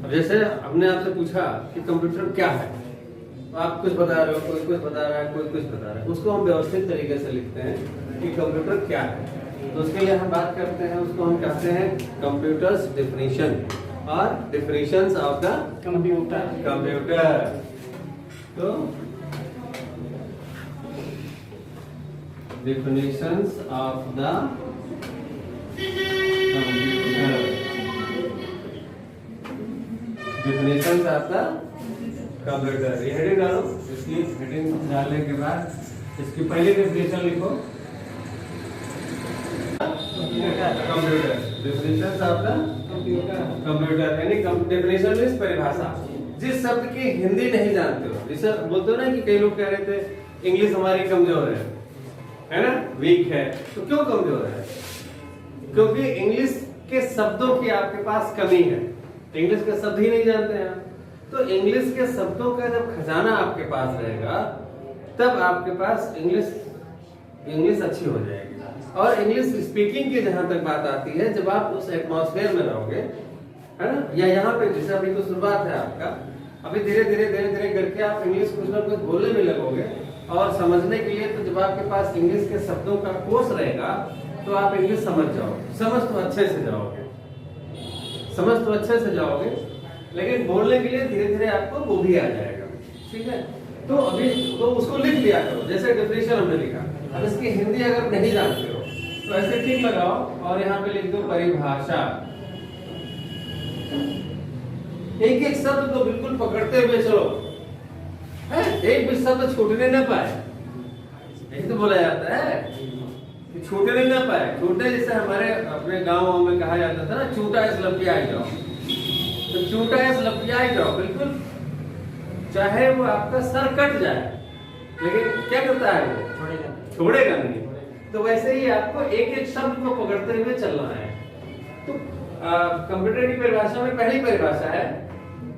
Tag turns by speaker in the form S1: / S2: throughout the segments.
S1: अब जैसे हमने आपसे पूछा कि कंप्यूटर क्या है, तो आप कुछ बता रहे हो, कोई कुछ बता रहा है, कोई कुछ बता रहा है, उसको हम व्यवस्थित तरीके से लिखते हैं कि कंप्यूटर क्या है। तो उसके लिए हम बात करते हैं, उसको हम कहते हैं कंप्यूटर्स डेफिनेशन और डेफिनेशंस ऑफ द कंप्यूटर। तो definitions of the computer, definitions of the computer. ये हेडिंग डालो, इसकी हेडिंग डालने के बाद इसकी पहली डेफिनेशन लिखो, computer, definitions of the computer, यानी डेफिनेशन मींस परिभाषा। जिस शब्द की हिंदी नहीं जानते हो, जैसे बोलते हो ना कि कई लोग कह रहे थे इंग्लिश हमारी कमजोर है ना, वीक है। तो क्यों कमजोर है? क्योंकि इंग्लिश के शब्दों की आपके पास कमी है, इंग्लिश के शब्द ही नहीं जानते हैं। तो इंग्लिश के शब्दों का जब खजाना आपके पास रहेगा, तब आपके पास इंग्लिश अच्छी हो जाएगी। और इंग्लिश स्पीकिंग की जहां तक बात आती है, जब आप उस एटमॉस्फेयर में रहोगे, है ना, या यहाँ पे जैसे अभी तो शुरुआत है आपका, अभी धीरे धीरे करके आप इंग्लिश कुछ ना कुछ बोलने में लगोगे। और समझने के लिए तो जब आपके पास इंग्लिश के शब्दों का कोष रहेगा, तो आप इंग्लिश समझ जाओगे, समझ तो अच्छे से जाओगे, लेकिन बोलने के लिए धीरे धीरे आपको वो भी आ जाएगा। ठीक है, तो अभी तो उसको लिख लिया करो, जैसे डेफिनेशन हमने लिखा। अब इसकी हिंदी अगर नहीं जानते हो तो ऐसे ठीक लगाओ और यहाँ पे लिख दो परिभाषा। एक एक शब्द को बिल्कुल पकड़ते हुए चलो, एक भी शब्द छूटने न पाए। यही तो बोला जाता है कि छूटने न पाए। छूटने जैसे हमारे अपने गाँव में कहा जाता था ना, छूटा इस लपियाई जाओ, तो छूटा इस लपियाई जाओ, बिल्कुल चाहे वो आपका सर कट जाए, लेकिन क्या करता है वो छोड़ेगा नहीं। तो वैसे ही आपको एक एक शब्द को पकड़ते हुए चलना है। तो कंप्यूटर की परिभाषा में पहली परिभाषा है,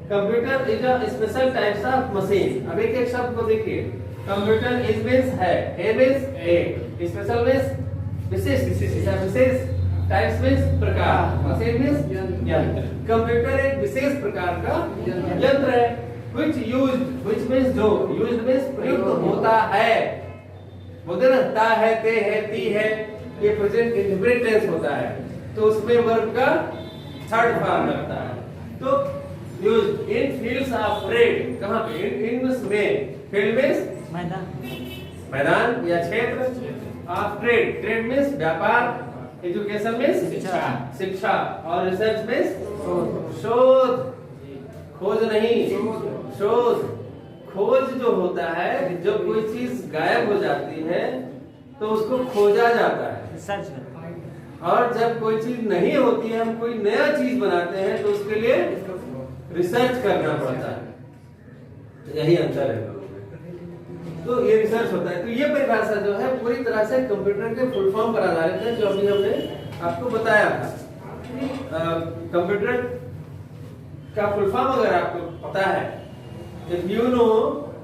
S1: computer is a special types of machine. अब एक एक शब्द को देखिए, कंप्यूटर इज मींस है, ए मींस एक, स्पेशल मींस विशेष, टाइप्स मींस प्रकार, मशीन मींस यंत्र। कंप्यूटर एक विशेष प्रकार का यंत्र है, which means जो, used means प्रयुक्त होता है। बोलते ना ता है, ते है, ती है, ये प्रेजेंट इंडेफिनिट टेंस होता है, तो उसमें वर्ब का थर्ड फॉर्म लगता है। तो used in fields of trade, कहां पे? इन में, फील्ड मींस मैदान या क्षेत्र, ऑफ ट्रेड मींस व्यापार, एजुकेशन मींस शिक्षा, और रिसर्च मींस शोध, खोज नहीं, शोध। खोज जो होता है, जब कोई चीज गायब हो जाती है तो उसको खोजा जाता है। और जब कोई चीज नहीं होती है, हम कोई नया चीज बनाते हैं, तो उसके लिए रिसर्च करना पड़ता है। यही अंतर है दोनों में। तो ये रिसर्च होता है। तो ये परिभाषा जो है पूरी तरह से कंप्यूटर के फुल फॉर्म पर आधारित है, जो अभी हमने आपको बताया था। कंप्यूटर का फुल फॉर्म अगर आपको पता है, if you know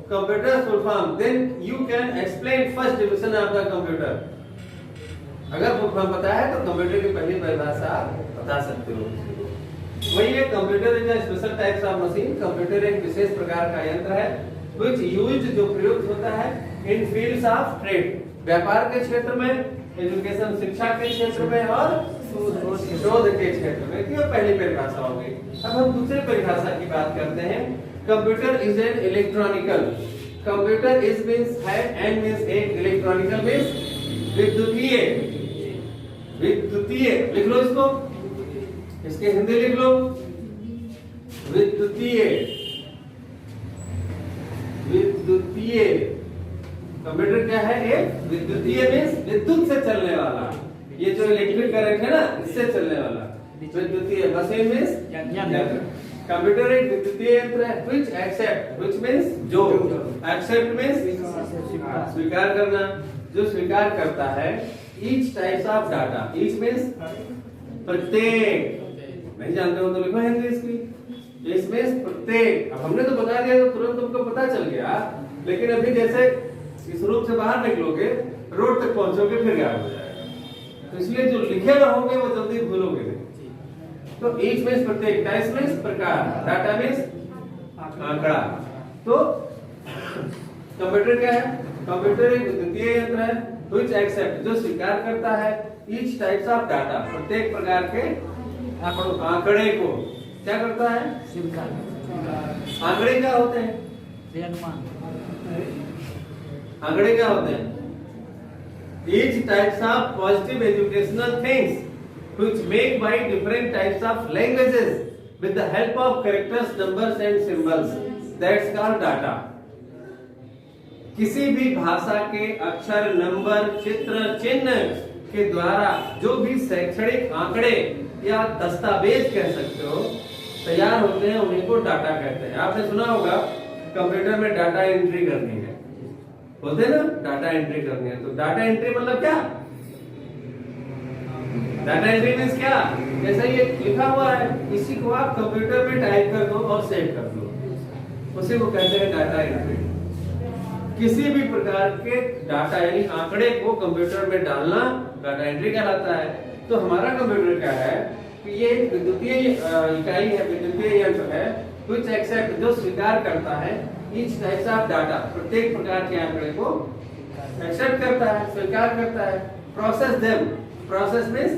S1: computer full form, then you can explain first division of the computer. अगर फुल फॉर्म पता है तो कंप्यूटर की पहली परिभाषा आप बता सकते हो। वही है, computer is a special types of machine. Computer एक विशेष प्रकार का यंत्र है, which used जो प्रयुक्त होता है, in fields of trade, व्यापार के क्षेत्र में, एजुकेशन शिक्षा के क्षेत्र में, और शोध के क्षेत्र में। ये पहली परिभाषा होगी। अब हम दूसरी परिभाषा की बात करते हैं। Computer is an electronical, computer is means है, एंड मींस एक, इलेक्ट्रॉनिकल मींस विद्युतीय। लिख लो इसको, इसके हिंदी लिख लो, विद्युतीय। कंप्यूटर क्या है? एक विद्युतीय मींस विद्युत से चलने वाला, ये जो इलेक्ट्रिक करंट है ना, इससे चलने वाला विद्युतीय। मशीन मींस यंत्र। कंप्यूटर एक विद्युतीय यंत्र है, which means जो, accept means स्वीकार करना, जो स्वीकार करता है, each types of data, each means प्रत्येक। नहीं जानते हो तो लिखो हिंदी इसकी, इसमें प्रत्येक। अब हमने तो बता दिया तो तुरंत तुमको पता चल गया, लेकिन अभी जैसे इस रूम से बाहर निकलोगे, रोड तक पहुंचोगे, फिर गायब हो जाएगा। तो इसलिए जो लिखे रहोगे वो जल्दी भूलोगे नहीं। तो ईच मीन्स प्रत्येक, टाइप्स मीन्स प्रकार, डाटा मीन्स आंकड़ा। तो कंप्यूटर क्या है? कंप्यूटर एक विद्युतीय यंत्र है व्हिच एक्सेप्ट, जो स्वीकार करता है ईच टाइप्स ऑफ डाटा, प्रत्येक प्रकार के आंकड़े को क्या करता है? आंकड़े क्या होते हैं? आंकड़े क्या होते हैं? Each types of positive educational things which make by different types of languages with the help of characters, numbers and symbols. That's called data. किसी भी भाषा के अक्षर, नंबर, चित्र, चिन्ह के द्वारा जो भी शैक्षणिक आंकड़े या दस्तावेज कह सकते हो तैयार होते हैं, उन्हीं को डाटा कहते हैं। आपने सुना होगा कंप्यूटर में डाटा एंट्री करनी है, बोलते हैं ना, डाटा एंट्री करनी है। तो डाटा एंट्री मतलब क्या? डाटा एंट्री मीन्स क्या? जैसे ये लिखा हुआ है, इसी को आप कंप्यूटर में टाइप कर दो और सेव कर दो, उसी को कहते हैं डाटा एंट्री। किसी भी प्रकार के डाटा यानी आंकड़े को कंप्यूटर में डालना डाटा एंट्री कहलाता है। तो हमारा कंप्यूटर क्या है कि ये विद्युतीय इकाई है, विद्युतीय यंत्र है which accept, जो स्वीकार करता है each types of data, प्रत्येक प्रकार के आंकड़े को एक्सेप्ट करता है, स्वीकार करता है। प्रोसेस देम, प्रोसेस मीन्स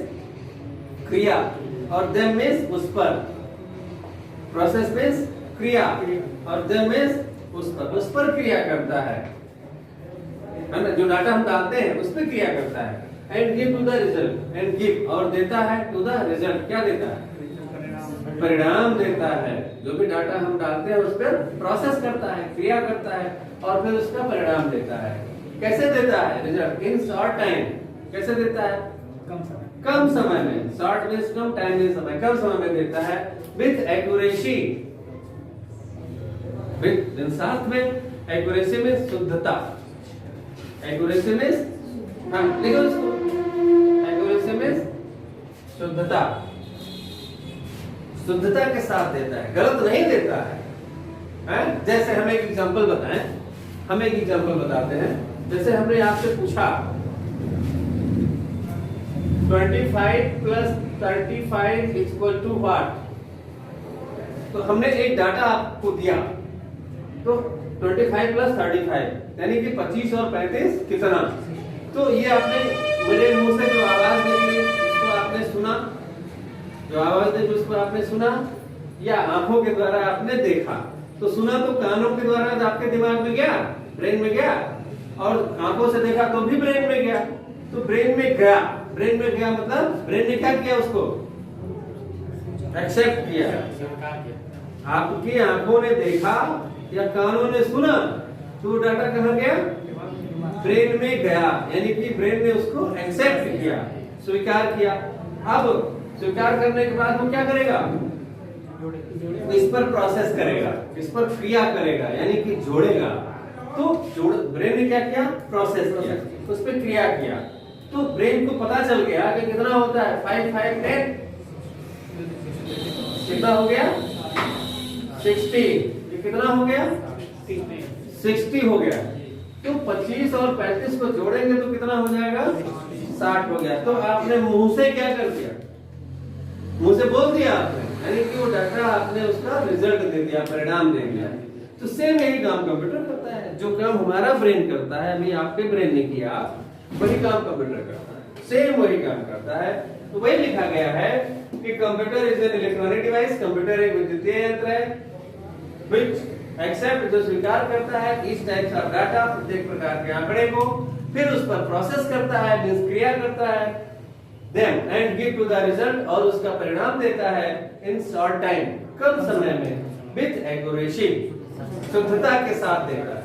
S1: क्रिया और देम मीन्स उस पर, प्रोसेस मीन्स क्रिया और देम मीन्स उस पर क्रिया करता है ना, जो डाटा हम डालते हैं उस पर क्रिया करता है। And give to the result, and give और देता है टू द रिजल्ट, क्या देता है? परिणाम देता है। जो भी डाटा हम डालते हैं उस पर प्रोसेस करता है, क्रिया करता है और फिर उसका परिणाम देता है। कैसे देता है रिजल्ट? In short time. कैसे देता है? कम समय में। शॉर्ट मीन्स कम, टाइम मीन्स समय, कम समय में देता है। विथ एक्यूरेसी, विथ साथ में, एक्यूरेसी में शुद्धता, एक्यूरेसी मीन्स हम लिखो इसको, एक्यूरेसी मीन्स शुद्धता, शुद्धता के साथ देता है, गलत नहीं देता है? जैसे हम एक एग्जांपल बताएं, हम एक एग्जांपल बताते हैं। जैसे हमने आपसे पूछा 25 plus 35 equal to what? तो हमने एक डाटा आपको दिया, तो 25 plus 35 यानी कि 25 और 35 कितना? तो ये आपने मेरे मुंह से जो आवाज निकली उसको आपने सुना, जो आवाज निकली उसको आपने सुना, या आंखों के द्वारा आपने देखा। तो सुना तो कानों के द्वारा आपके दिमाग में गया, ब्रेन में गया, और आंखों से देखा तो भी ब्रेन में गया। तो ब्रेन में गया, ब्रेन में गया मतलब ब्रेन ने क्या किया? उसको एक्सेप्ट किया। आपकी आंखों ने देखा या कानों ने सुना तो डाटा कहाँ गया? ब्रेन में गया, यानी कि ब्रेन ने उसको एक्सेप्ट किया, स्वीकार किया। अब स्वीकार करने के बाद वो क्या करेगा? इस पर प्रोसेस करेगा, इस पर क्रिया करेगा, यानी कि जोड़ेगा। तो ब्रेन ने क्या किया? प्रोसेस किया, उस पर क्रिया किया। तो ब्रेन को पता चल गया कि कितना होता है 5 5 10, कितना हो गया? 60। ये कितना हो गया? 60 हो गया। तो 25 और 35 को जोड़ेंगे तो कितना हो जाएगा? 60 हो गया। तो आपने मुंह से क्या कर दिया? मुंह से बोल दिया आपने, यानी कि वो डाटा आपने उसका रिजल्ट दे दिया, परिणाम दे दिया। तो सेम यही काम कंप्यूटर करता है। जो काम हमारा ब्रेन करता है, अभी आपके ब्रेन ने किया, वही काम कंप्यूटर करता है, सेम वही काम करता है। तो वही लिखा गया है कि computer is an electronic device, computer एक विद्युतीय यंत्र है व्हिच एक्सेप्ट, जो स्वीकार करता है इस टाइप्स ऑफ डाटा, प्रत्येक प्रकार के आंकड़े को, फिर उस पर प्रोसेस करता है, मींस क्रिया करता है, then and give to the result, और उसका परिणाम देता है इन शॉर्ट टाइम, कम समय में, विथ एक्यूरेसी, शुद्धता के साथ देता है।